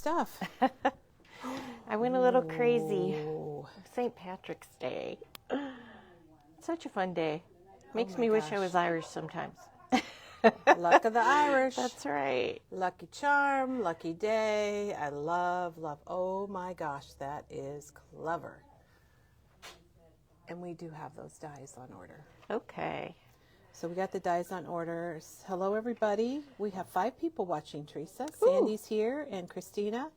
stuff. I went a little crazy. St. Patrick's Day. Such a fun day. Makes me wish I was Irish sometimes. Luck of the Irish. That's right. Lucky charm, lucky day. I love. Oh my gosh, that is clever. And we do have those dies on order. Okay. So we got the dies on order. Hello, everybody. We have 5 people watching, Teresa. Sandy's here and Christina.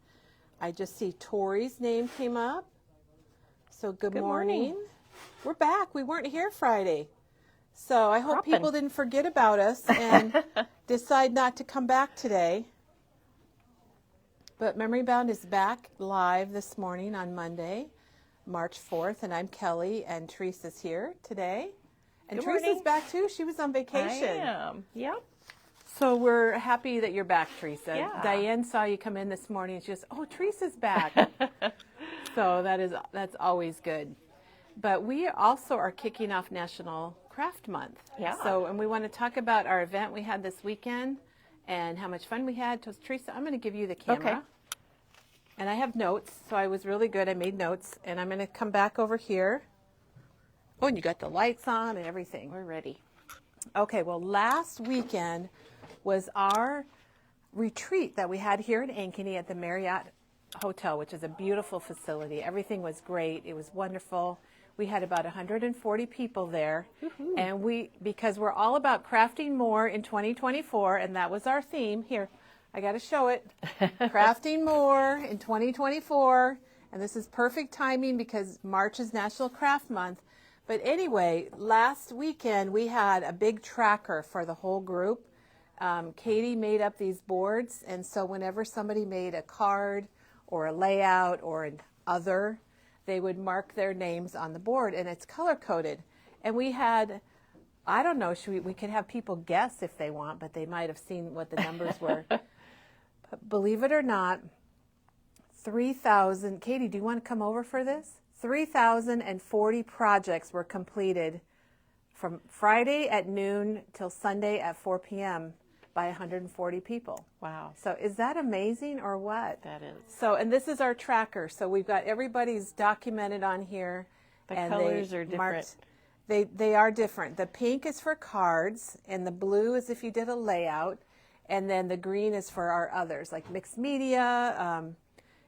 I just see Tori's name came up. So good morning. We're back. We weren't here Friday. So I hope people didn't forget about us and decide not to come back today. But Memory Bound is back live this morning on Monday, March 4th. And I'm Kelly, and Teresa's here today. And Teresa's back too. She was on vacation. I am. Yep. So we're happy that you're back, Teresa. Yeah. Diane saw you come in this morning. She just, oh, Teresa's back. So that's always good. But we also are kicking off National Craft Month. Yeah. So, and we want to talk about our event we had this weekend and how much fun we had. So, Teresa, I'm going to give you the camera. Okay. And I have notes, so I was really good. I made notes, and I'm going to come back over here. Oh, and you got the lights on and everything. We're ready. Okay, well, last weekend was our retreat that we had here in Ankeny at the Marriott Hotel, which is a beautiful facility. Everything was great. It was wonderful. We had about 140 people there. Woo-hoo. And because we're all about crafting more in 2024, and that was our theme. Here, I got to show it. Crafting more in 2024. And this is perfect timing because March is National Craft Month. But anyway, last weekend we had a big tracker for the whole group. Katie made up these boards, and so whenever somebody made a card or a layout or an other, they would mark their names on the board, and it's color-coded. And we had, I don't know, we could have people guess if they want, but they might have seen what the numbers were. But believe it or not, 3,000, Katie, do you want to come over for this? 3,040 projects were completed from Friday at noon till Sunday at 4 p.m. by 140 people. Wow. So is that amazing or what? That is. So, and this is our tracker. So we've got everybody's documented on here. The colors are different. They are different. The pink is for cards, and the blue is if you did a layout, and then the green is for our others, like mixed media.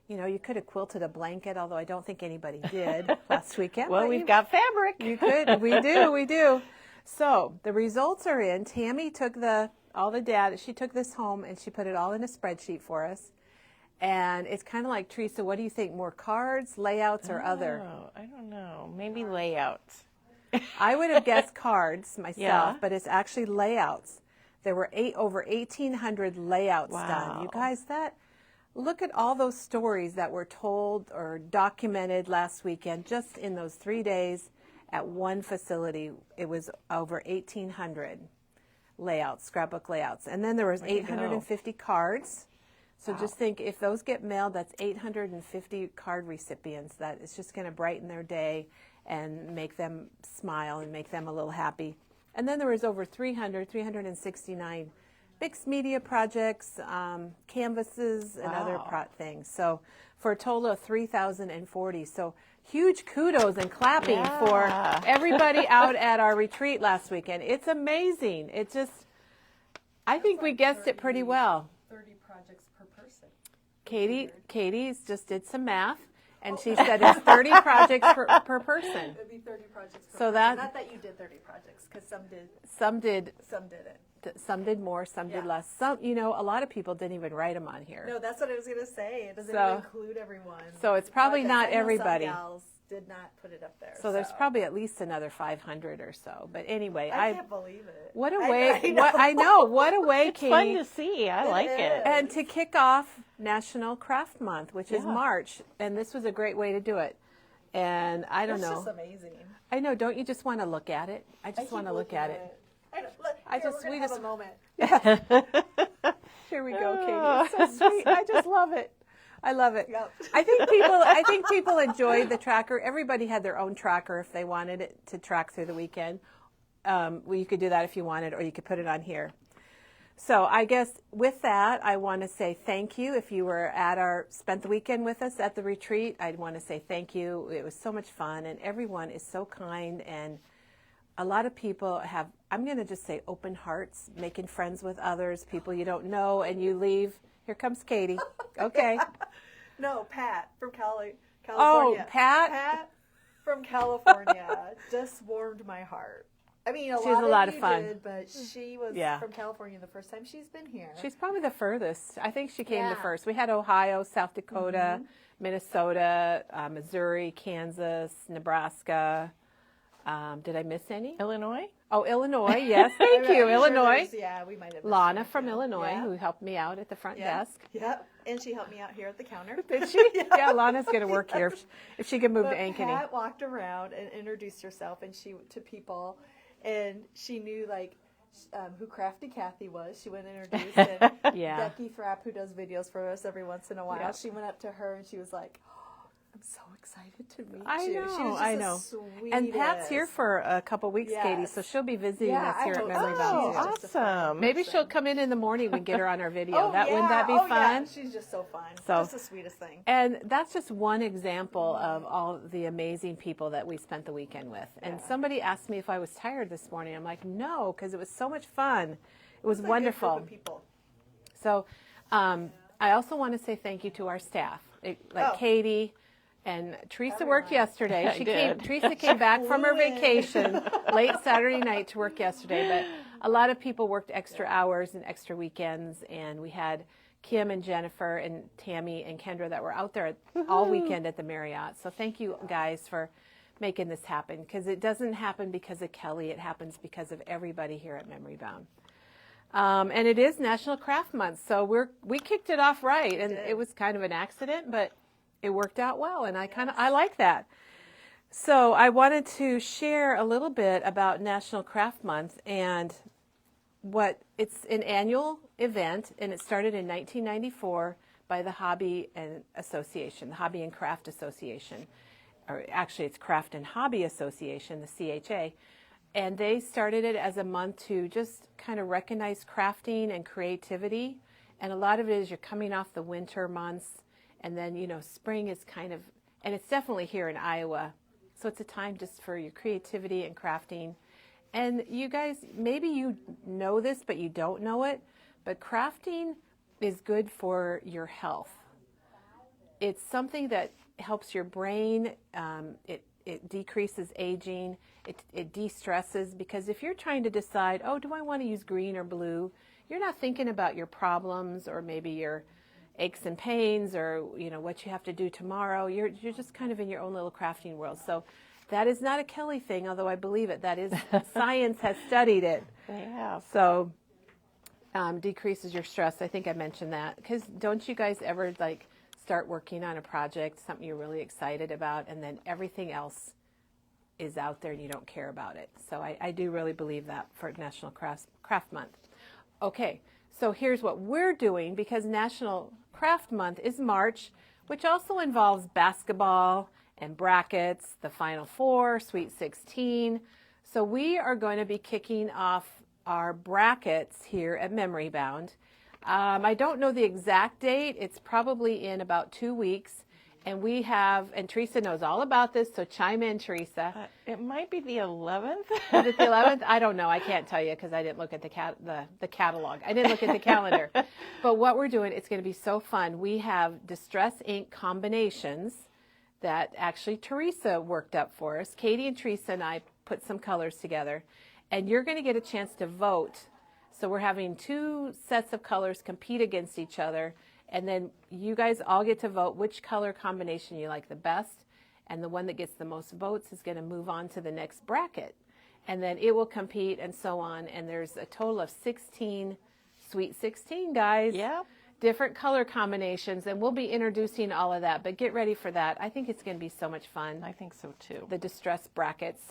You could have quilted a blanket, although I don't think anybody did last weekend. Well, we've got fabric. You could. We do. So the results are in. Tammy took all the data. She took this home and she put it all in a spreadsheet for us. And it's kind of like, Teresa, what do you think? More cards, layouts, or other? I don't know. Maybe layouts. I would have guessed cards myself, Yeah. but it's actually layouts. There were over 1,800 layouts done. You guys, look at all those stories that were told or documented last weekend just in those 3 days at one facility. It was over 1,800 layouts, scrapbook layouts. And then there was 850 cards. So just think, if those get mailed, that's 850 card recipients. That is just going to brighten their day and make them smile and make them a little happy. And then there was over 369 mixed media projects, canvases, and other things. So for a total of 3,040. So huge kudos and clapping for everybody out at our retreat last weekend. It's amazing. It's just, I think we guessed it pretty well. 30 projects per person. Katie's just did some math, and she said it's 30 projects per person. It would be 30 projects per So person. Not that you did 30 projects, because some did. Some did. Some didn't. Some did more, some did less. Some, a lot of people didn't even write them on here. No, that's what I was going to say. It doesn't even include everyone. So it's probably not everybody. Some gals did not put it up there. So there's probably at least another 500 or so. But anyway, I can't believe it. What a way! I know. What a way, It's Katie. fun to see. I like it. And to kick off National Craft Month, which is March, and this was a great way to do it. And I don't know. It's just amazing. I know. Don't you just want to look at it? I just want to look at it. We just have a moment. Here we go, Katie. It's so sweet. I just love it. I love it. Yep. I think people enjoyed the tracker. Everybody had their own tracker if they wanted it to track through the weekend. You could do that if you wanted, or you could put it on here. So I guess with that, I want to say thank you. If you were spent the weekend with us at the retreat, I'd want to say thank you. It was so much fun, and everyone is so kind, and a lot of people have, I'm going to just say, open hearts, making friends with others, people you don't know, and you leave. Here comes Katie. Okay. No, Pat from California. Oh, Pat? Pat from California just warmed my heart. I mean, She's a lot of fun. did, but she was from California the first time she's been here. She's probably the furthest. I think she came the first. We had Ohio, South Dakota, Minnesota, Missouri, Kansas, Nebraska. Did I miss any? Illinois? Oh, Illinois. Yes, thank you, Illinois. We might have. Lana from Illinois, who helped me out at the front desk. Yep, and she helped me out here at the counter. Did she? Yeah, Lana's going to work here if she can move to Ankeny. Pat walked around and introduced herself, and to people, and she knew who Crafty Kathy was. She went and introduced, and Becky Thrapp, who does videos for us every once in a while, she went up to her and she was like, I'm so excited to meet you. I know. And Pat's here for a couple weeks, Katie, so she'll be visiting us here at Memory Bound. Oh, awesome. Maybe she'll come in the morning. We can get her on our video. Wouldn't that be fun? Yeah. She's just so fun. That's the sweetest thing. And that's just one example of all the amazing people that we spent the weekend with. And somebody asked me if I was tired this morning. I'm like, no, because it was so much fun. It was wonderful. A good group of people. So I also want to say thank you to our staff, Katie. And Teresa worked yesterday. Teresa came back from her vacation late Saturday night to work yesterday. But a lot of people worked extra hours and extra weekends. And we had Kim and Jennifer and Tammy and Kendra that were out there all weekend at the Marriott. So thank you guys for making this happen. Because it doesn't happen because of Kelly. It happens because of everybody here at Memory Bound. And it is National Craft Month. So we kicked it off right. And it was kind of an accident, but it worked out well, and I like that. So I wanted to share a little bit about National Craft Month, and it's an annual event, and it started in 1994 by the Hobby and Craft Association, or actually it's Craft and Hobby Association, the CHA, and they started it as a month to just kind of recognize crafting and creativity, and a lot of it is you're coming off the winter months. And then, spring is and it's definitely here in Iowa. So it's a time just for your creativity and crafting. And you guys, maybe you know this, but you don't know it. But crafting is good for your health. It's something that helps your brain. It decreases aging. It de-stresses. Because if you're trying to decide, do I want to use green or blue? You're not thinking about your problems or maybe your aches and pains or what you have to do tomorrow. You're just kind of in your own little crafting world. So that is not a Kelly thing, although I believe it. That is science has studied it. They have. So decreases your stress. I think I mentioned that, because don't you guys ever start working on a project, something you're really excited about, and then everything else is out there and you don't care about it. So I do really believe that for National Craft Month. Okay, so here's what we're doing, because National Craft Month is March, which also involves basketball and brackets, the Final Four, Sweet 16. So we are going to be kicking off our brackets here at Memory Bound. I don't know the exact date. It's probably in about 2 weeks. And and Teresa knows all about this, so chime in, Teresa. It might be the 11th. Is it the 11th? I don't know. I can't tell you because I didn't look at the catalog. I didn't look at the calendar. But what we're doing, it's going to be so fun. We have Distress ink combinations that actually Teresa worked up for us. Katie and Teresa and I put some colors together. And you're going to get a chance to vote. So we're having 2 sets of colors compete against each other. And then you guys all get to vote which color combination you like the best. And the one that gets the most votes is going to move on to the next bracket. And then it will compete and so on. And there's a total of 16 Sweet 16, guys. Yeah. Different color combinations. And we'll be introducing all of that. But get ready for that. I think it's going to be so much fun. I think so, too. The Distress brackets.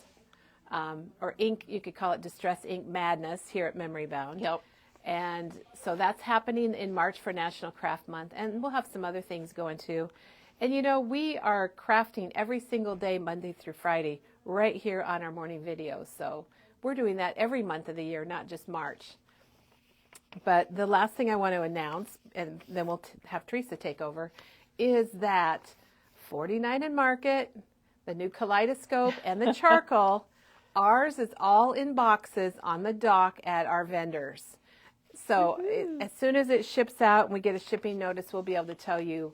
Or ink, you could call it Distress Ink Madness here at Memory Bound. Yep. And so that's happening in March for National Craft Month. And we'll have some other things going too. And we are crafting every single day, Monday through Friday, right here on our morning videos. So we're doing that every month of the year, not just March. But the last thing I want to announce, and then we'll have Teresa take over, is that 49 and Market, the new kaleidoscope, and the charcoal, ours is all in boxes on the dock at our vendors. So as soon as it ships out and we get a shipping notice, we'll be able to tell you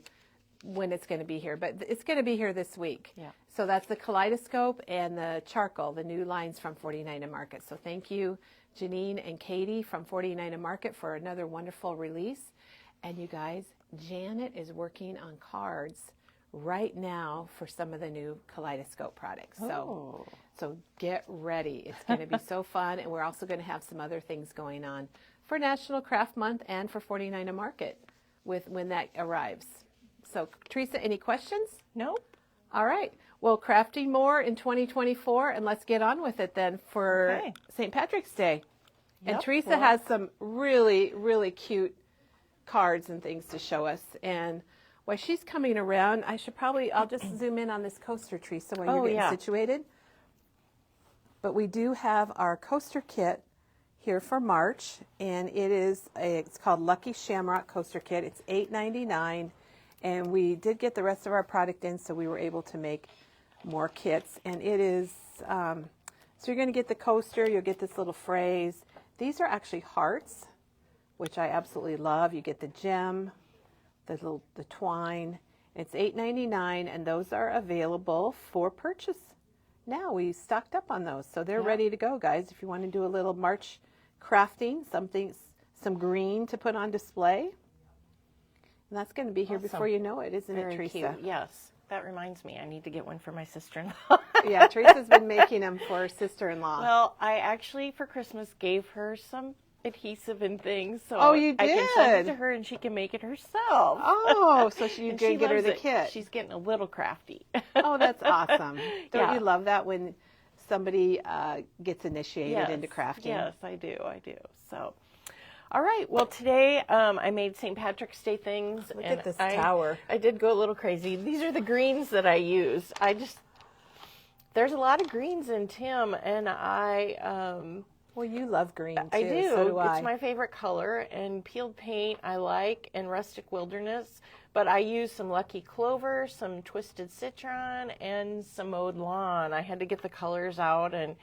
when it's going to be here. But it's going to be here this week. Yeah. So that's the kaleidoscope and the charcoal, the new lines from 49 and Market. So thank you, Janine and Katie from 49 and Market, for another wonderful release. And you guys, Janet is working on cards right now for some of the new kaleidoscope products. So get ready. It's going to be so fun. And we're also going to have some other things going on for National Craft Month and for 49 and Market when that arrives. So Teresa, any questions? Nope. All right. Well, crafting more in 2024, and let's get on with it then for St. Patrick's Day. And Yep, Teresa has some really, really cute cards and things to show us. And while she's coming around, I'll just zoom in on this coaster, Teresa, while you're getting situated. But we do have our coaster kit here for March, and it's called Lucky Shamrock Coaster Kit. It's $8.99, and we did get the rest of our product in, so we were able to make more kits. And it is, so you're going to get the coaster, you'll get this little phrase. These are actually hearts, which I absolutely love. You get the gem, the twine. It's $8.99, and those are available for purchase now. We stocked up on those, so they're ready to go, guys. If you want to do a little March crafting, some green to put on display. And that's going to be here before you know it, isn't it, Teresa? Cute. Yes. That reminds me, I need to get one for my sister-in-law. Yeah, Teresa's been making them for her sister-in-law. Well, I actually, for Christmas, gave her some adhesive and things. So you did? I can send it to her and she can make it herself. Oh, so you did get her the kit. She's getting a little crafty. Oh, that's awesome. Don't you love that when somebody gets initiated into crafting? Yes, I do. So, all right. Well, today I made St. Patrick's Day things. Look at this tower. I did go a little crazy. These are the greens that I used. There's a lot of greens in Tim, and well, you love green, too. I do. So do I. It's my favorite color, and peeled paint I like, and rustic wilderness. But I used some lucky clover, some twisted citron, and some mowed lawn. I had to get the colors out and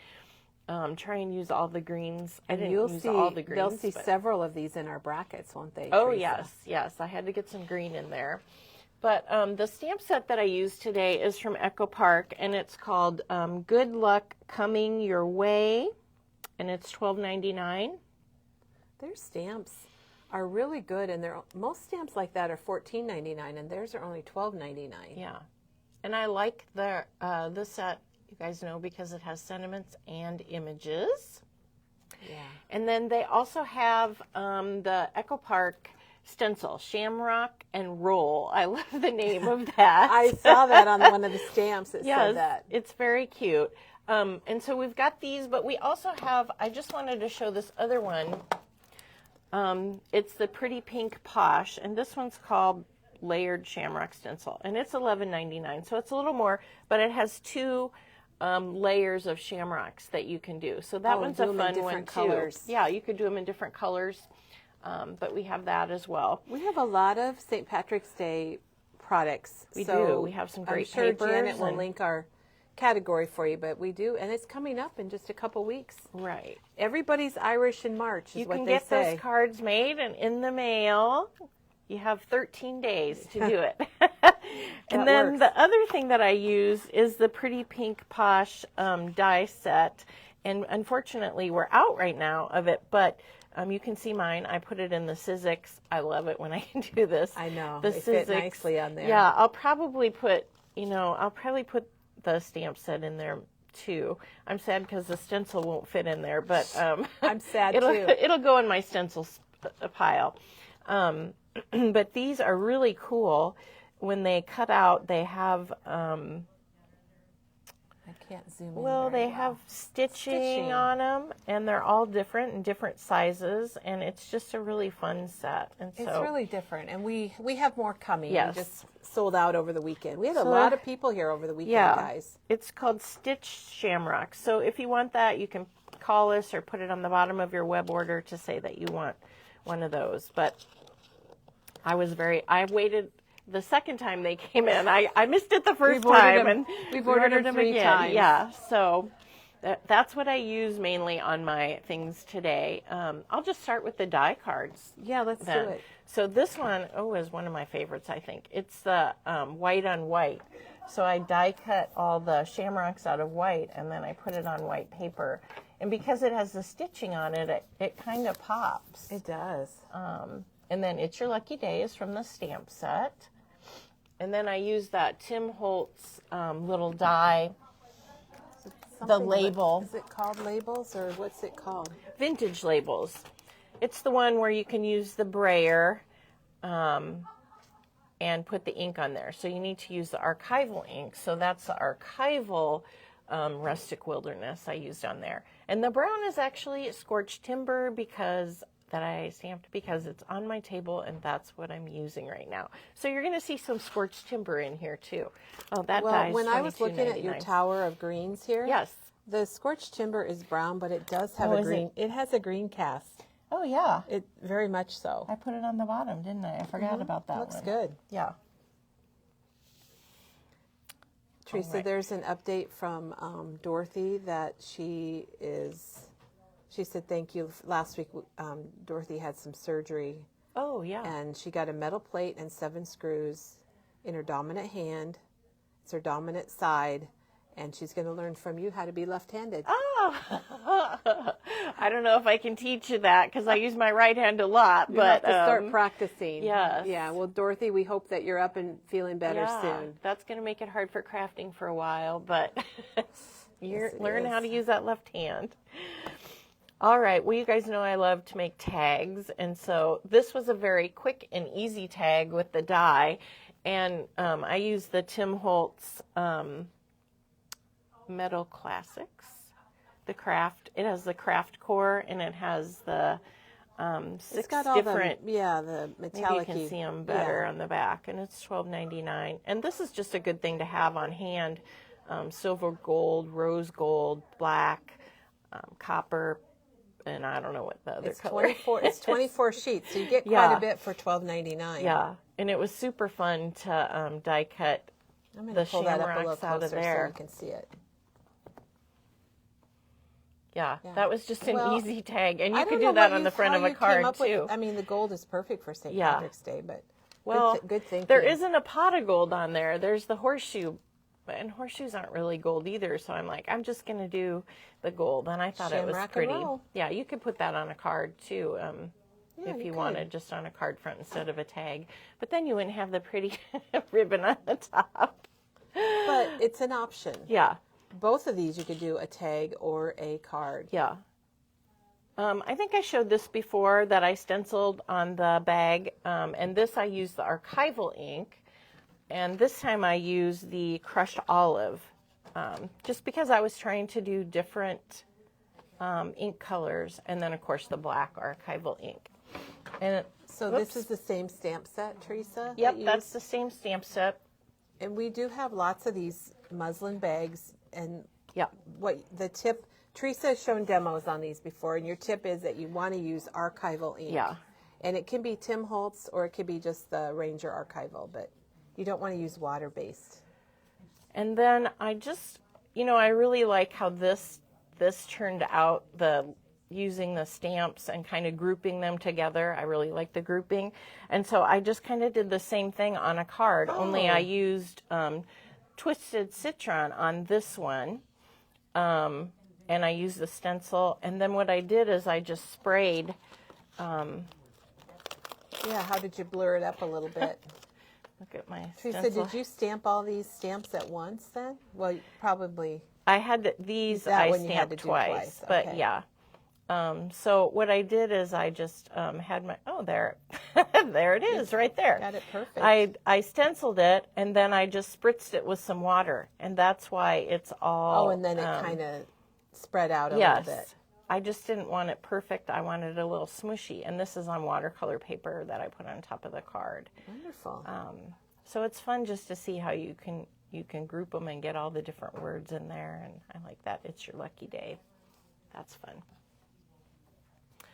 try and use all the greens. I didn't use all the greens. They'll see several of these in our brackets, won't they, Oh, Teresa? yes. I had to get some green in there. But the stamp set that I used today is from Echo Park, and it's called Good Luck Coming Your Way, and it's $12.99. Their stamps are really good, and most stamps like that are $14.99, and theirs are only $12.99. Yeah, and I like the set, you guys know, because it has sentiments and images. Yeah. And then they also have the Echo Park Stencil, Shamrock and Roll. I love the name of that. I saw that on one of the stamps that said that. It's very cute. And so we've got these, but we also have, I just wanted to show this other one. It's the Pretty Pink Posh, and this one's called Layered Shamrock Stencil, and it's $11.99, so it's a little more, but it has two layers of shamrocks that you can do. So that one's a fun one, too. Yeah, you could do them in different colors. But we have that as well. We have a lot of St. Patrick's Day products. We do. We have some great papers. I'm sure Janet will link our category for you, but we do, and it's coming up in just a couple weeks. Right. Everybody's Irish in March is what they say. You can get those cards made and in the mail. You have 13 days to do it. And then the other thing that I use is the Pretty Pink Posh die set. And unfortunately, we're out right now of it, but you can see mine. I put it in the Sizzix. I love it when I can do this. I know. They fit nicely on there. Yeah, I'll probably put the stamp set in there too. I'm sad because the stencil won't fit in there, but I'm sad too. It'll go in my stencil pile. But these are really cool. When they cut out, they have I can't zoom in. Well, they have stitching on them, and they're all different in different sizes, and it's just a really fun set. And so it's really different, and we have more coming. Yes. We just sold out over the weekend. We had a lot of people here over the weekend, guys. It's called Stitch Shamrock. So if you want that, you can call us or put it on the bottom of your web order to say that you want one of those. But I waited the second time they came in. I missed it the first time. And we've ordered them 3 times. Yeah, so that's what I use mainly on my things today. I'll just start with the die cards. Yeah, let's do it. So this one, is one of my favorites, I think. It's the white on white. So I die cut all the shamrocks out of white, and then I put it on white paper. And because it has the stitching on it, it kind of pops. It does. And then It's Your Lucky Day is from the stamp set. And then I use that Tim Holtz little die, the label. Is it called labels, or what's it called? Vintage labels. It's the one where you can use the brayer and put the ink on there. So you need to use the archival ink. So that's the archival rustic wilderness I used on there. And the brown is actually scorched timber that I stamped because it's on my table, and that's what I'm using right now. So you're going to see some scorched timber in here too. Oh, that die is when I was looking at your $22.99. tower of greens here, Yes. the scorched timber is brown, but it does have a green. It has a green cast. Oh yeah. It very much so. I put it on the bottom, didn't I? I forgot about that. Looks good. Yeah. Teresa, right. there's an update from Dorothy that she said thank you. Last week, Dorothy had some surgery. Oh, yeah. And she got a metal plate and 7 screws in her dominant hand. It's her dominant side. And she's going to learn from you how to be left-handed. Oh, I don't know if I can teach you that because I use my right hand a lot. You but have to start practicing. Yes. Yeah. Well, Dorothy, we hope that you're up and feeling better soon. That's going to make it hard for crafting for a while, but learn is. how to use that left hand. All right. Well, you guys know I love to make tags, and so this was a very quick and easy tag with the die, and I used the Tim Holtz Metal Classics, the craft. It has the craft core, and it has the 6 It's got all different. the metallic. Maybe you can see them better on the back, and it's $12.99. And this is just a good thing to have on hand. Silver gold, rose gold, black, copper, and I don't know what the other color. 24. It's 24 sheets, so you get quite a bit for $12.99. Yeah, and it was super fun to die cut I'm going the to pull that up a little shamrocks out of closer so there. you can see it. Yeah, that was just an easy tag, and you could don't know do that what on the front of a how you came card up with- too. I mean, the gold is perfect for St. Patrick's Day, but good thinking. There isn't a pot of gold on there. There's the horseshoe, and horseshoes aren't really gold either. So I'm like, I'm just going to do the gold, and I thought it was Shamrock and pretty. roll. Yeah, you could put that on a card too, if you could. wanted, just on a card front instead of a tag. But then you wouldn't have the pretty ribbon on the top. But it's an option. Yeah, Both of these you could do a tag or a card. yeah. I think I showed this before that I stenciled on the bag, and this I used the archival ink, and this time I used the crushed olive, just because I was trying to do different ink colors, and then of course the black archival ink. And So this is the same stamp set, Teresa? Yep, that you that's the same stamp set. And we do have lots of these muslin bags, and Yep. what the tip, Teresa has shown demos on these before, and your tip is that you want to use archival ink. Yeah. And it can be Tim Holtz or it could be just the Ranger archival, but you don't want to use water-based. And then I just, I really like how this turned out, using the stamps and kind of grouping them together. I really like the grouping. And so I just kind of did the same thing on a card, only I used Twisted Citron on this one. And I used the stencil. And then what I did is I just sprayed. Yeah, how did you blur it up a little bit? Look at my Teresa, stencil. did you stamp all these stamps at once then? Well, probably. I had these, That I one you had stamped to do twice. twice, But okay. yeah. So what I did is I just had my, there it is right there. Got it perfect. I stenciled it, and then I just spritzed it with some water, and that's why it's all. Oh, and then it kind of spread out a yes. little bit. I just didn't want it perfect. I wanted it a little smushy, and this is on watercolor paper that I put on top of the card. Wonderful. So it's fun just to see how you can group them and get all the different words in there, and I like that. It's your lucky day. That's fun.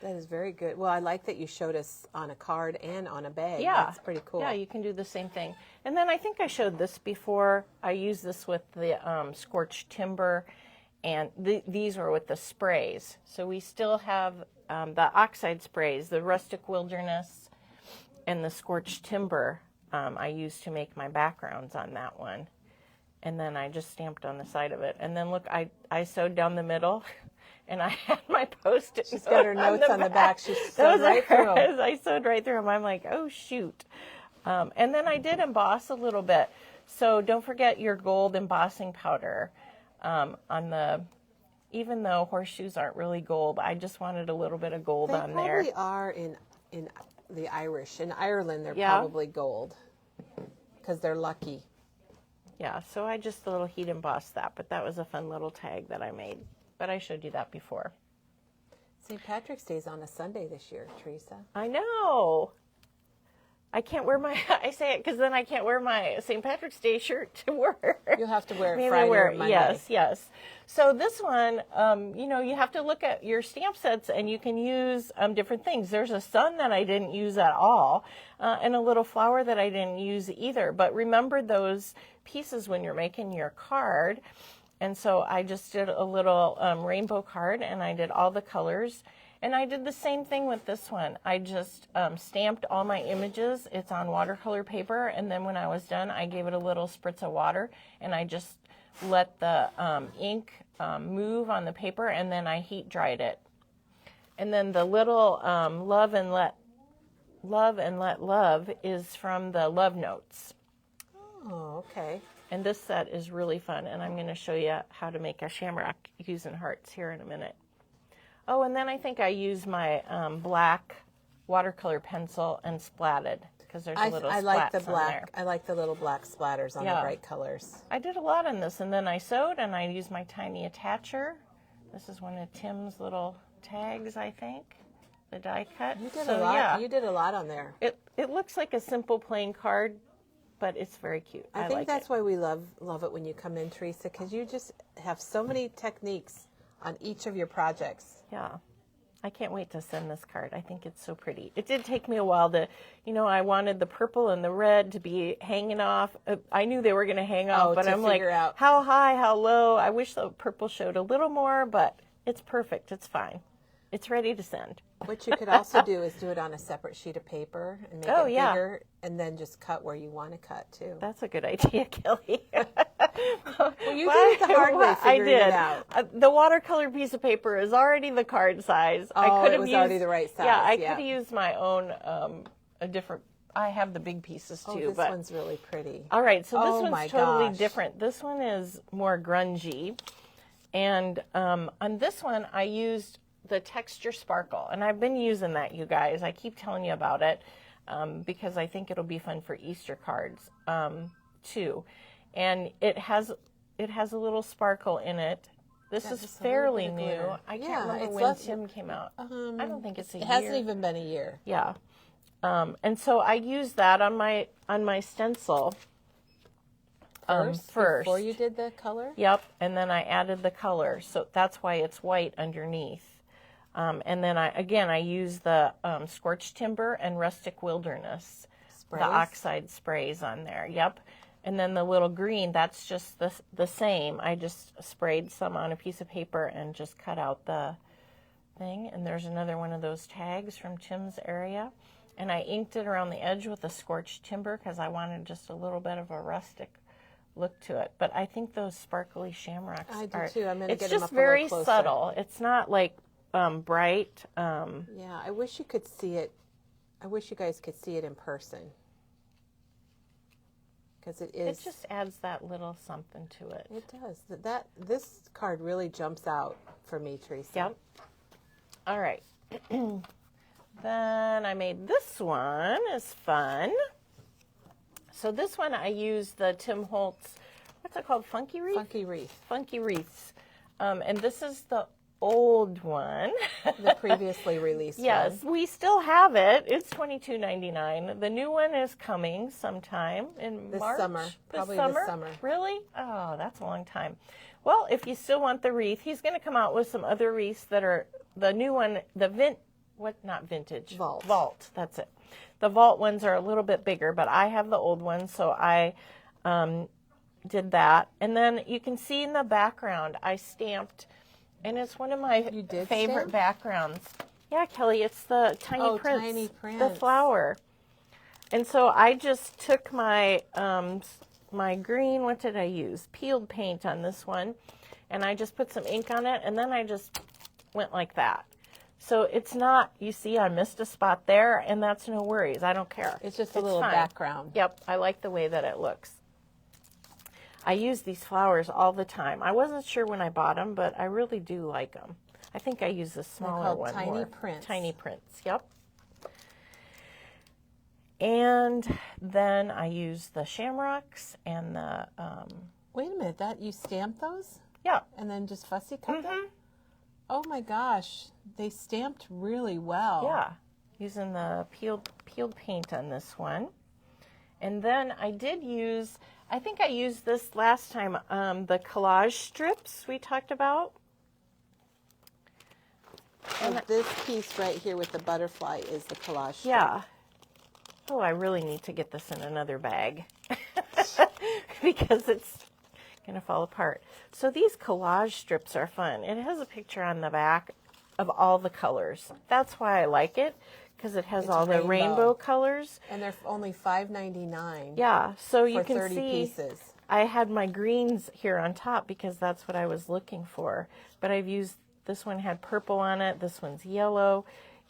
That is very good. Well, I like that you showed us on a card and on a bag. Yeah. That's pretty cool. Yeah, you can do the same thing. And then I think I showed this before. I used this with the scorched timber, and these were with the sprays. So we still have the oxide sprays, the rustic wilderness, and the scorched timber I used to make my backgrounds on that one. And then I just stamped on the side of it. And then look, I sewed down the middle. And I had my Post-it. She's got her notes on the back. She sewed right through them. I sewed right through them. I'm like, oh, shoot. And then I did emboss a little bit. So don't forget your gold embossing powder on the, even though horseshoes aren't really gold, I just wanted a little bit of gold on there. They probably are in the Irish. In Ireland, they're probably gold because they're lucky. Yeah, so I just a little heat embossed that, but that was a fun little tag that I made. But I showed you that before. St. Patrick's Day is on a Sunday this year, Teresa. I know. I can't wear my, I say it because then I can't wear my St. Patrick's Day shirt to work. You'll have to wear it Maybe Friday or Monday. Yes, yes. So this one, you know, you have to look at your stamp sets and you can use different things. There's a sun that I didn't use at all and a little flower that I didn't use either. But remember those pieces when you're making your card. And so I just did a little rainbow card, and I did all the colors. And I did the same thing with this one. I just stamped all my images. It's on watercolor paper. And then when I was done, I gave it a little spritz of water, and I just let the ink move on the paper, and then I heat dried it. And then the little love and let love is from the Love Notes. Oh, okay. And this set is really fun, and I'm going to show you how to make a shamrock using hearts here in a minute. Oh, and then I think I used my black watercolor pencil and splatted, because there's a little splats I like the on black. there. I like the little black splatters on the bright colors. I did a lot on this, and then I sewed, and I used my tiny attacher. This is one of Tim's little tags, I think, the die cut. You did a lot. Yeah. You did a lot on there. It looks like a simple plain card, but it's very cute. I think that's why we love it when you come in, Teresa, because you just have so many techniques on each of your projects. Yeah. I can't wait to send this card. I think it's so pretty. It did take me a while to, you know, I wanted the purple and the red to be hanging off. I knew they were going to hang off, but I'm like, how high, how low? I wish the purple showed a little more, but it's perfect. It's fine. It's ready to send. What you could also do is do it on a separate sheet of paper and make it bigger, and then just cut where you want to cut, too. That's a good idea, Kelly. Well, you did it the hard way, figuring it out. The watercolor piece of paper is already the card size. Oh, it was already the right size. Yeah, I could have used my own, a different, I have the big pieces, too. Oh, this one's really pretty. All right, so this one's totally different. This one is more grungy. And on this one, I used the Texture Sparkle, and I've been using that, you guys. I keep telling you about it because I think it'll be fun for Easter cards too. And it has a little sparkle in it. This is fairly new. I can't remember when Tim came out. I don't think it's a year. It hasn't even been a year. Yeah. And so I used that on my stencil first. Before you did the color? Yep, and then I added the color, so that's why it's white underneath. And then I use the scorched timber and rustic wilderness, the oxide sprays on there. Yep. And then the little green, that's just the same. I just sprayed some on a piece of paper and just cut out the thing. And there's another one of those tags from Tim's area. And I inked it around the edge with a scorched timber because I wanted just a little bit of a rustic look to it. But I think those sparkly shamrocks I do too. I'm going to get them up a little closer. It's just very subtle. It's not like bright. Yeah, I wish you could see it. I wish you guys could see it in person. Because it is. It just adds that little something to it. It does. This card really jumps out for me, Teresa. Yep. All right. Then I made this one. It's fun. So this one I used the Tim Holtz, what's it called? Funky Wreath? Funky Wreath. Funky Wreaths. And this is the old one. The previously released one. Yes, we still have it. It's $22.99. The new one is coming sometime in March. Summer. Probably this summer. Really? Oh, that's a long time. Well, if you still want the wreath, he's going to come out with some other wreaths that are the new one, what, not vintage. Vault. Vault, that's it. The vault ones are a little bit bigger, but I have the old ones, so I did that. And then you can see in the background, I stamped, and it's one of my favorite backgrounds. Yeah, Kelly, it's the Tiny Prince. Tiny Prince. The flower. And so I just took my my green, what did I use? Peeled paint on this one. And I just put some ink on it, and then I just went like that. So it's not, you see, I missed a spot there, and that's no worries. I don't care. It's just a little background. Yep, I like the way that it looks. I use these flowers all the time. I wasn't sure when I bought them, but I really do like them. I think I use the smaller one more. Tiny Prince. Tiny Prince, yep. And then I use the shamrocks and the... Wait a minute, you stamped those? Yeah. And then just fussy cut them? Oh my gosh, they stamped really well. Yeah, using the peeled paint on this one. And then I did use, I think I used this last time, the collage strips we talked about. And this piece right here with the butterfly is the collage strip. Yeah. Oh, I really need to get this in another bag because it's going to fall apart. So these collage strips are fun. It has a picture on the back of all the colors. That's why I like it, because it has all the rainbow colors. And they're only $5.99. Yeah, so you can 30 see pieces. I had my greens here on top because that's what I was looking for. But I've used, this one had purple on it, this one's yellow.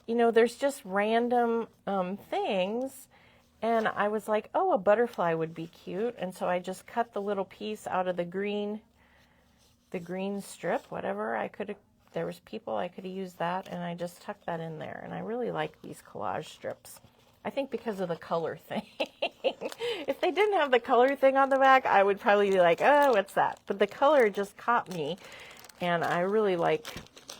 You know, there's just random things. And I was like, oh, a butterfly would be cute. And so I just cut the little piece out of the green strip, whatever. I could have, there was people, I could have used that, and I just tucked that in there. And I really like these collage strips. I think because of the color thing. If they didn't have the color thing on the back, I would probably be like, oh, what's that? But the color just caught me, and I really like.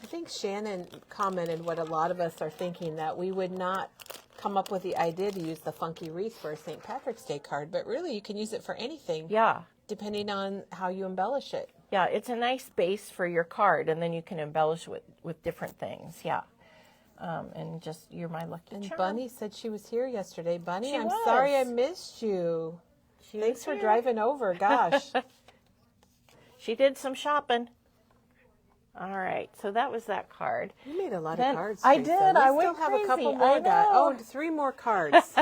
I think Shannon commented what a lot of us are thinking, that we would not come up with the idea to use the funky wreath for a St. Patrick's Day card, but really you can use it for anything. Yeah. Depending on how you embellish it. Yeah, it's a nice base for your card, and then you can embellish with different things. Yeah. And just, you're my lucky charm. Bunny said she was here yesterday. Bunny, She I'm was. sorry I missed you. Thanks for driving over. Gosh. She did some shopping. All right, so that was that card. You made a lot of cards, I Teresa. did. I went still have crazy. a couple more. Oh, 3 more cards.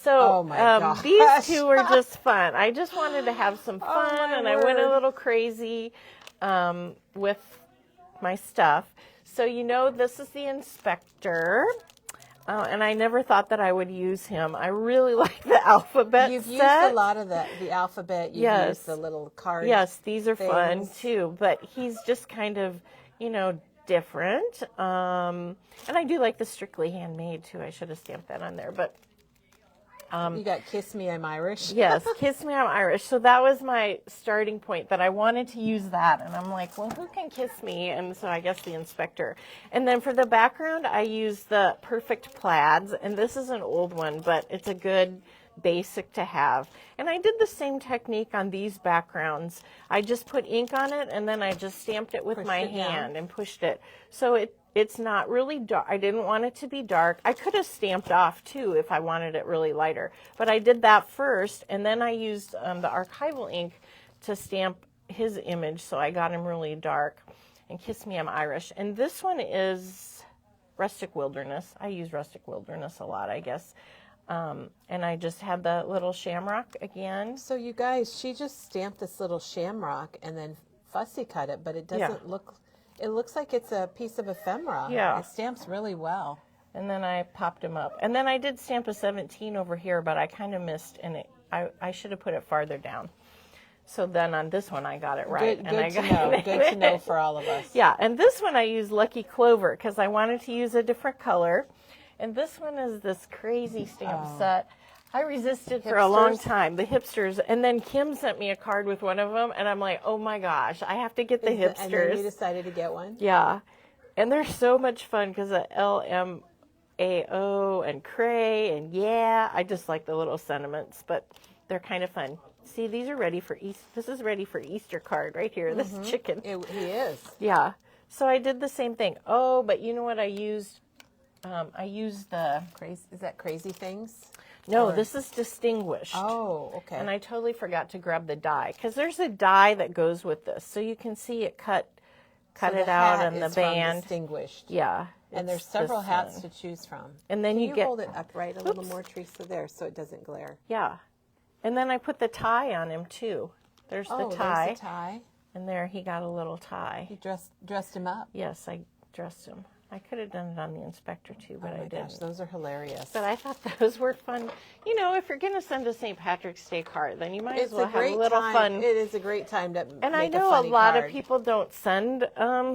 So oh my gosh. These two were just fun. I just wanted to have some fun, and I went a little crazy with my stuff. So you know, this is the inspector, and I never thought that I would use him. I really like the alphabet You've set. used a lot of the alphabet. You've used the little cards. Yes, these are fun too, but he's just kind of, you know, different. And I do like the Strictly Handmade too. I should have stamped that on there, but you got Kiss Me, I'm Irish. Yes, Kiss Me, I'm Irish. So that was my starting point, that I wanted to use that. And I'm like, well, who can kiss me? And so I guess the inspector. And then for the background, I used the Perfect Plaids. And this is an old one, but it's a good basic to have. And I did the same technique on these backgrounds. I just put ink on it, and then I just stamped it with my hand and pushed it. So it's not really dark. I didn't want it to be dark. I could have stamped off too if I wanted it really lighter. But I did that first, and then I used the archival ink to stamp his image, so I got him really dark. And Kiss Me, I'm Irish. And this one is Rustic Wilderness. I use Rustic Wilderness a lot, I guess. And I just had the little shamrock again. So you guys, she just stamped this little shamrock and then fussy cut it, but it doesn't look... It looks like it's a piece of ephemera. Yeah. It stamps really well. And then I popped him up. And then I did stamp a 17 over here, but I kind of missed, and I should have put it farther down. So then on this one, I got it right. Good to know. Good to know for all of us. Yeah, and this one I used Lucky Clover because I wanted to use a different color. And this one is this crazy stamp set. I resisted for a long time, the hipsters. And then Kim sent me a card with one of them, and I'm like, oh my gosh, I have to get the hipsters. And then you decided to get one? Yeah. And they're so much fun because of LMAO and Cray and yeah. I just like the little sentiments, but they're kind of fun. See, these are ready for Easter. This is ready for Easter card right here, this chicken. He is. Yeah. So I did the same thing. Oh, but you know what I used? I use the... Crazy, is that Crazy Things? No, Or- this is Distinguished. Oh, okay. And I totally forgot to grab the die, because there's a die that goes with this. So you can see it cut So it the out hat and the is from band. Distinguished. Yeah. And there's it's several this hats one. to choose from. And then Can you get... hold it upright a little more, Teresa, there, so it doesn't glare. Yeah. And then I put the tie on him, too. There's the tie. There's the tie. And there he got a little tie. You dressed him up. Yes, I dressed him. I could have done it on the inspector, too, but Oh I my didn't. gosh, those are hilarious. But I thought those were fun. You know, if you're going to send a St. Patrick's Day card, then you might as well have a little fun. It is a great time to And make I know a funny lot card. of people don't send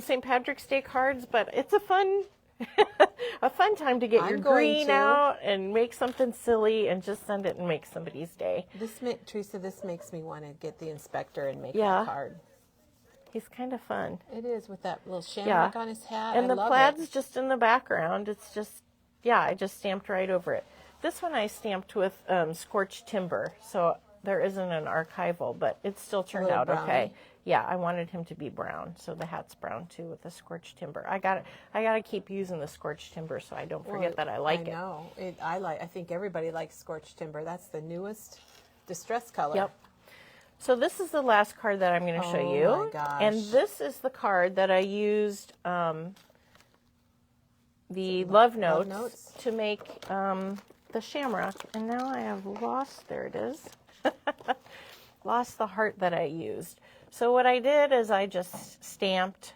St. Patrick's Day cards, but it's a fun a fun time to get I'm your going green to. out and make something silly and just send it and make somebody's day. Teresa, this makes me want to get the inspector and make Yeah. a card. He's kind of fun. It is, with that little shamrock on his hat. And I the love plaid's it. just in the background. It's just, yeah, I just stamped right over it. This one I stamped with scorched timber, so there isn't an archival, but it still turned little out okay. brownie. Yeah, I wanted him to be brown, so the hat's brown too with the scorched timber. I got to keep using the scorched timber so I don't forget that I like it. I know. I think everybody likes scorched timber. That's the newest distress color. Yep. So this is the last card that I'm going to show you. Oh my gosh. And this is the card that I used the love notes to make the shamrock. And now I have lost, there it is, lost the heart that I used. So what I did is I just stamped,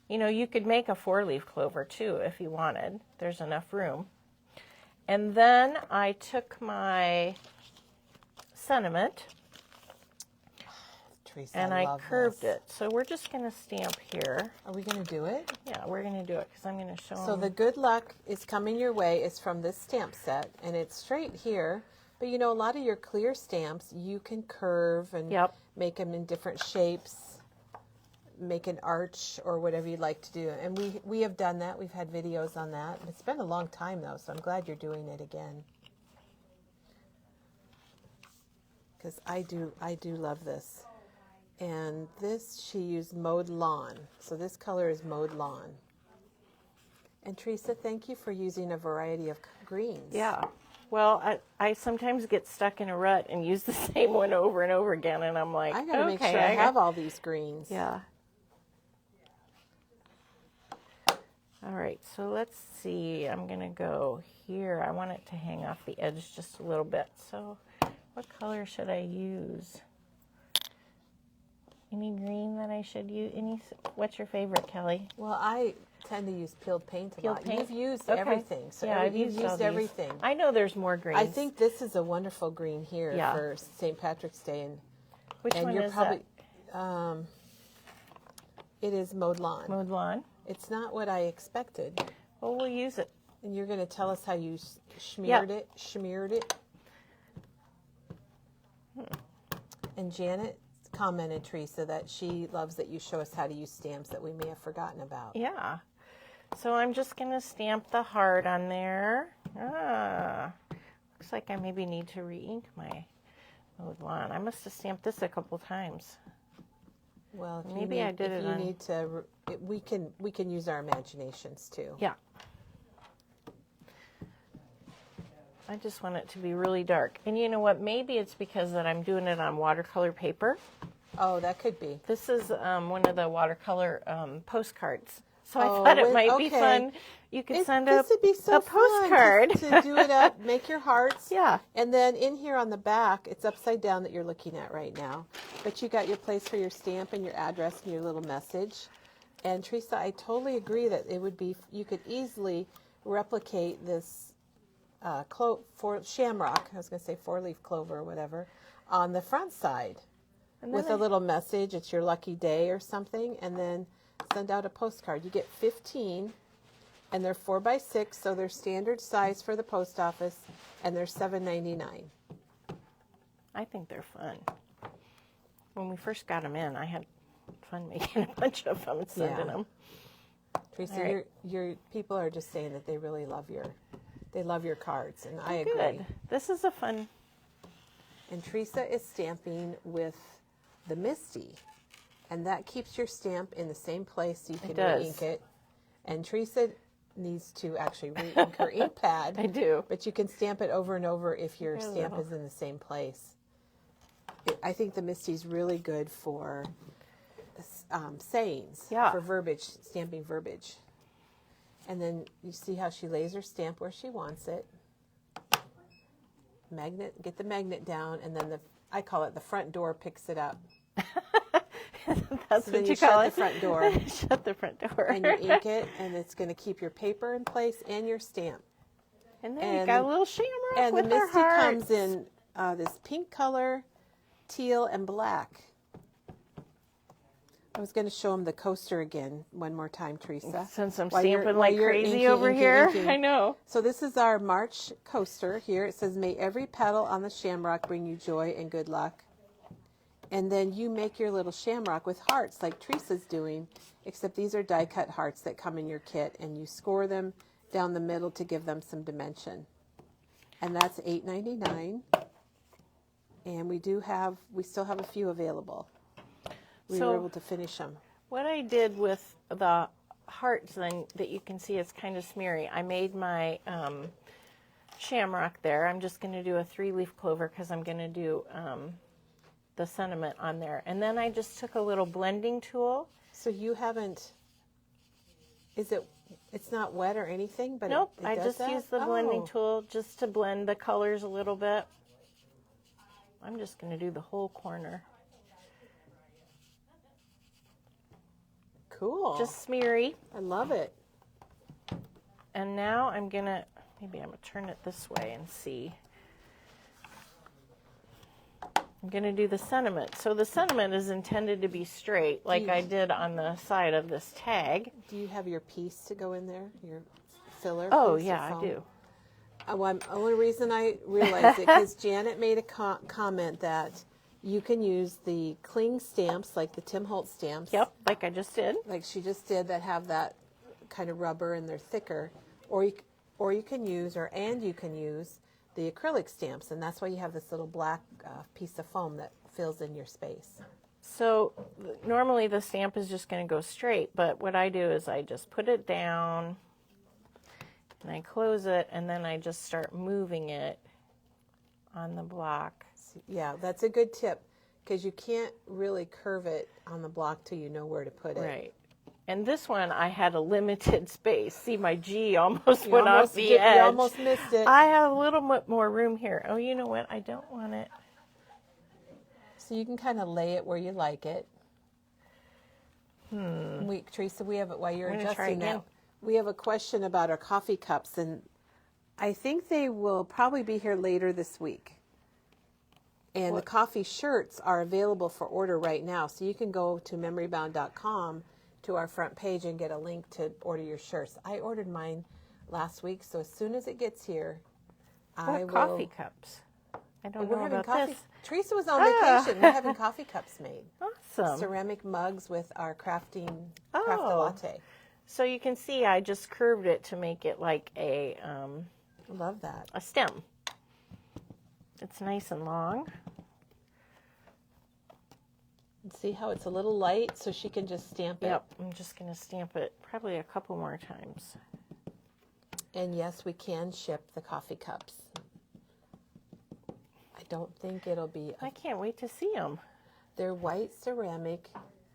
you know, you could make a 4-leaf clover too if you wanted. There's enough room. And then I took my sentiment Teresa, and I love curved this. it. So we're just going to stamp here. Are we going to do it? Yeah, we're going to do it because I'm going to show So them. the good luck is coming your way is from this stamp set, and it's straight here. But you know, a lot of your clear stamps, you can curve and make them in different shapes, make an arch or whatever you'd like to do. And we have done that. We've had videos on that. It's been a long time though, so I'm glad you're doing it again. Because I do love this. And this, she used Mowed Lawn. So this color is Mowed Lawn. And Teresa, thank you for using a variety of greens. Yeah. Well, I sometimes get stuck in a rut and use the same one over and over again, and I'm like, I got to okay, make sure I have all these greens. Yeah. All right, so let's see. I'm going to go here. I want it to hang off the edge just a little bit. So what color should I use? Any green that I should use? What's your favorite, Kelly? Well, I tend to use peeled paint a lot. Paint? You've used Okay. everything. So yeah, you've all used these. everything. I know there's more greens. I think this is a wonderful green here Yeah. for St. Patrick's Day. And Which and one you're is probably, that? It is Mowed Lawn. Mowed lawn? It's not what I expected. Well, we'll use it. And you're going to tell us how you smeared it. And Janet commented, Teresa, that she loves that you show us how to use stamps that we may have forgotten about. Yeah. So I'm just going to stamp the heart on there. Looks like I maybe need to re-ink my Mowed Lawn. I must have stamped this a couple times. Well, if Maybe you need, I did if it you on- need to, we can use our imaginations too. Yeah. I just want it to be really dark. And you know what? Maybe it's because that I'm doing it on watercolor paper. Oh, that could be. This is one of the watercolor postcards. So I thought it might be fun. You could send this would be so a postcard. fun to do it up, make your hearts. Yeah. And then in here on the back, it's upside down that you're looking at right now. But you got your place for your stamp and your address and your little message. And Teresa, I totally agree that it would be, you could easily replicate this shamrock, I was going to say 4-leaf clover or whatever, on the front side with a little message. It's your lucky day or something. And then send out a postcard. You get 15, and they're 4x6, so they're standard size for the post office, and they're $7.99. I think they're fun. When we first got them in, I had fun making a bunch of them and sending them. Teresa, right. your people are just saying that they really love your cards, and I agree. Good. This is a fun. And Teresa is stamping with the Misty, and that keeps your stamp in the same place so you can re-ink it. And Teresa needs to actually re-ink her ink pad. I do. But you can stamp it over and over if your stamp is in the same place. I think the Misty's really good for sayings, for verbiage, stamping verbiage. And then you see how she lays her stamp where she wants it. Magnet, get the magnet down, and then I call it the front door picks it up. That's what you call it. Shut the front door. Shut the front door. And you ink it, and it's going to keep your paper in place and your stamp. And then you got a little shamrock and with the her Misty heart. comes in this pink color, teal, and black. I was going to show them the coaster again one more time, Teresa. Since I'm stamping like crazy over here. I know. So this is our March coaster here. It says, may every petal on the shamrock bring you joy and good luck. And then you make your little shamrock with hearts like Teresa's doing, except these are die-cut hearts that come in your kit, and you score them down the middle to give them some dimension. And that's $8.99. And we still have a few available. We were able to finish them. What I did with the hearts then that you can see is kind of smeary. I made my shamrock there. I'm just going to do a 3-leaf clover because I'm going to do the sentiment on there. And then I just took a little blending tool. So you haven't, it's not wet or anything? But nope, it I does just that? used the blending tool just to blend the colors a little bit. I'm just going to do the whole corner. Cool. Just smeary. I love it. And now I'm going to, maybe I'm going to turn it this way and see. I'm going to do the sentiment. So the sentiment is intended to be straight, like I did on the side of this tag. Do you have your piece to go in there? Your filler? Oh, piece yeah, I do. The only reason I realized it, because Janet made a comment that you can use the cling stamps, like the Tim Holtz stamps. Yep, like I just did. Like she just did, that have that kind of rubber and they're thicker. Or you can use the acrylic stamps, and that's why you have this little black piece of foam that fills in your space. So normally the stamp is just going to go straight, but what I do is I just put it down and I close it, and then I just start moving it on the block. Yeah, that's a good tip, because you can't really curve it on the block till you know where to put it. Right. And this one, I had a limited space. See, my G almost went off the edge. You almost missed it. I have a little bit more room here. Oh, you know what? I don't want it. So you can kind of lay it where you like it. Teresa, we have, while you're adjusting that, we have a question about our coffee cups, and I think they will probably be here later this week. And the coffee shirts are available for order right now. So you can go to memorybound.com to our front page and get a link to order your shirts. I ordered mine last week, so as soon as it gets here, I will. Coffee cups? I don't know about this. Teresa was on vacation. We're having coffee cups made. Awesome. Ceramic mugs with our craft the latte. So you can see I just curved it to make it like a I love that. A stem. It's nice and long. See how it's a little light, so she can just stamp it? Yep, I'm just going to stamp it probably a couple more times. And yes, we can ship the coffee cups. I don't think it'll be... I can't wait to see them. They're white ceramic,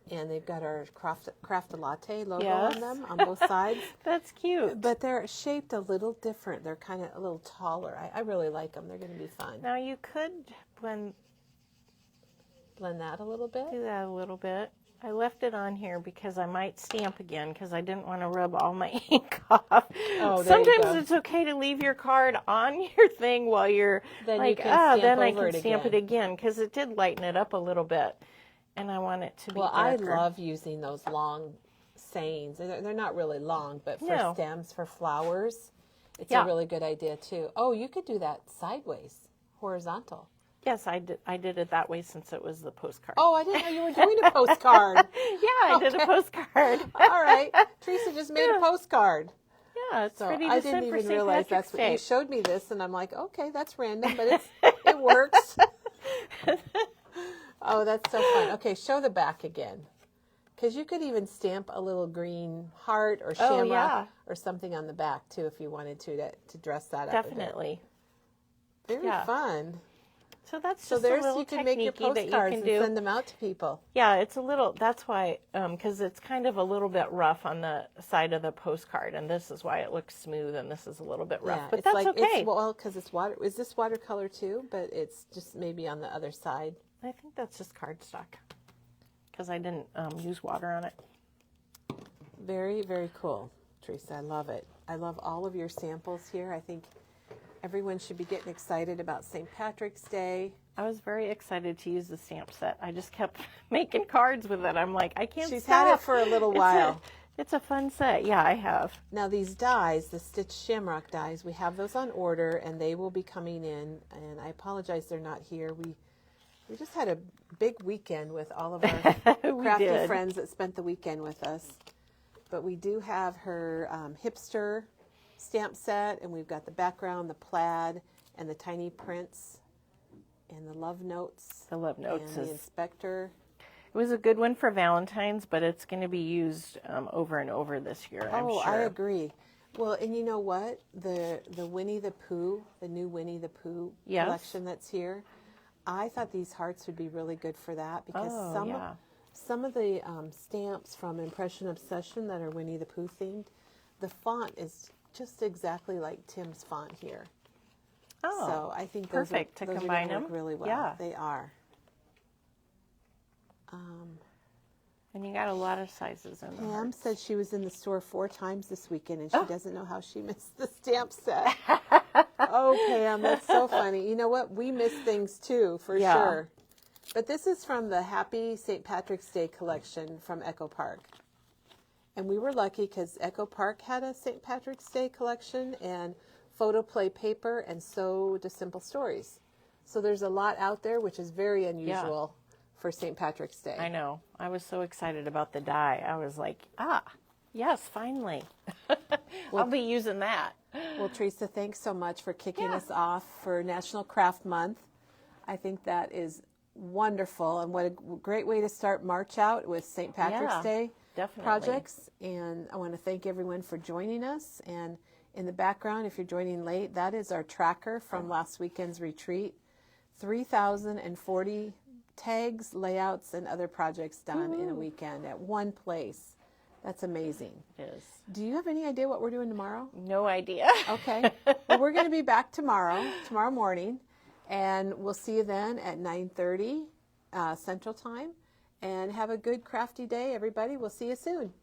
and they've got our craft latte logo on them on both sides. That's cute. But they're shaped a little different. They're kind of a little taller. I really like them. They're going to be fun. Now you could blend that a little bit? Do that a little bit. I left it on here because I might stamp again because I didn't want to rub all my ink off. Oh, Sometimes it's okay to leave your card on your thing while you're then I can stamp it again because it did lighten it up a little bit. And I want it to be darker. I love using those long sayings. They're not really long, but for stems, for flowers, it's a really good idea too. Oh, you could do that sideways, horizontal. Yes, I did it that way since it was the postcard. Oh, I didn't know you were doing a postcard. I did a postcard. All right. Teresa just made a postcard. Yeah, it's ready to I send didn't for even St. realize Patrick's that's Day. what you showed me this, and I'm like, okay, that's random, but it works. Oh, that's so fun. Okay, show the back again. Because you could even stamp a little green heart or Oh, shamrock yeah. or something on the back too if you wanted to dress that up. Definitely. Very Yeah. fun. So that's So just a there's little you can make your technique that you postcards can and do. send them out to people. Yeah, it's a little, that's why, because it's kind of a little bit rough on the side of the postcard, and this is why it looks smooth, and this is a little bit rough, Yeah, but it's that's like, okay. Well, because it's water. Is this watercolor too? But it's just maybe on the other side. I think that's just cardstock, because I didn't use water on it. Very, very cool, Teresa. I love it. I love all of your samples here. I think everyone should be getting excited about St. Patrick's Day. I was very excited to use the stamp set. I just kept making cards with it. I'm like, I can't She's stop. had it for a little while. It's a fun set. Yeah, I have. Now these dies, the stitched shamrock dies, we have those on order and they will be coming in. And I apologize they're not here. We just had a big weekend with all of our crafty did. friends that spent the weekend with us. But we do have her hipster stamp set, and we've got the background, the plaid, and the tiny prints, and the love notes. The love notes and the is. inspector. It was a good one for Valentine's, but it's going to be used over and over this year, I'm sure. I agree. Well, and you know what? The Winnie the Pooh, the new Winnie the Pooh Yes. collection that's here, I thought these hearts would be really good for that because yeah. some of the stamps from Impression Obsession that are Winnie the Pooh themed, the font is just exactly like Tim's font here. Oh, so I think perfect to those combine are gonna work them. really well. Yeah. They are. And you got a lot of sizes in there. Pam said she was in the store 4 times this weekend, and she doesn't know how she missed the stamp set. Oh, Pam, that's so funny. You know what? We miss things too, for Yeah. sure. But this is from the Happy St. Patrick's Day collection from Echo Park. And we were lucky because Echo Park had a St. Patrick's Day collection, and Photoplay Paper, and so do Simple Stories. So there's a lot out there, which is very unusual for St. Patrick's Day. I know. I was so excited about the die. I was like, yes, finally. I'll be using that. Well, Teresa, thanks so much for kicking us off for National Craft Month. I think that is wonderful, and what a great way to start March out with St. Patrick's Day definitely. projects. And I want to thank everyone for joining us. And in the background, if you're joining late, that is our tracker from last weekend's retreat. 3,040 tags, layouts, and other projects done in a weekend at one place. That's amazing. It is. Do you have any idea what we're doing tomorrow? No idea. Okay. Well, we're going to be back tomorrow morning, and we'll see you then at 9:30 Central Time. And have a good crafty day, everybody. We'll see you soon.